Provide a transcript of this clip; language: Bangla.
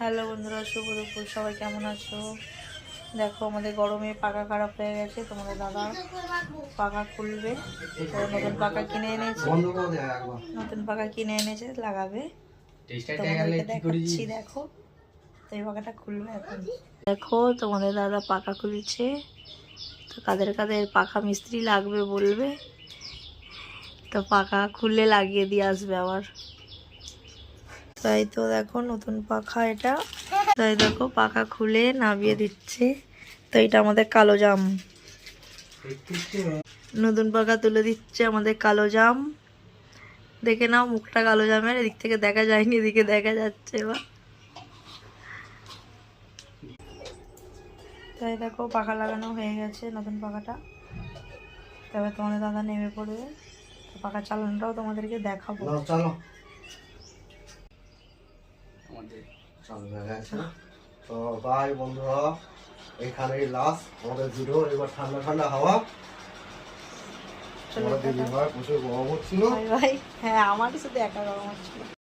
হ্যালো বন্ধুরা, শুভ দুপুর। সবাই কেমন আছো? দেখো আমাদের গরমে পাখা খারাপ হয়ে গেছে, তোমাদের দাদা পাখা খুলবে। নতুন পাখা কিনে এনেছে, লাগাবে। তোমাদেরকে দেখাচ্ছি, দেখো। তো এই পাখাটা খুলবে এখন। দেখো তোমাদের দাদা পাখা খুলছে। তো কাদের কাদের পাখা মিস্ত্রি লাগবে বলবে, তো পাখা খুললে লাগিয়ে দিয়ে আসবে আবার। তাই তো দেখো নতুন পাখা এটা। তাই দেখো পাখা খুলে নামিয়ে দিচ্ছে। তো এটা আমাদের কালো জাম, নতুন পাখা তুলে দিচ্ছে আমাদের কালো জাম। দেখে নাও মুখটা কালো জামের, এদিক থেকে দেখা যায়নি, এদিকে দেখা যাচ্ছে। এবার তাই দেখো পাখা লাগানো হয়ে গেছে, নতুন পাখাটা। তবে তোমাদের দাদা নেমে পড়বে, পাখা চালানোটাও তোমাদেরকে দেখাবো। চলো চালু হয়ে গেছে। তো বাই বন্ধুরা, এখানেই লাস্ট আমাদের ভিডিও। এবার ঠান্ডা ঠান্ডা হাওয়া। প্রচুর গরম হচ্ছিল। ভাই হ্যাঁ, আমারই শুধু একা গরম হচ্ছিল।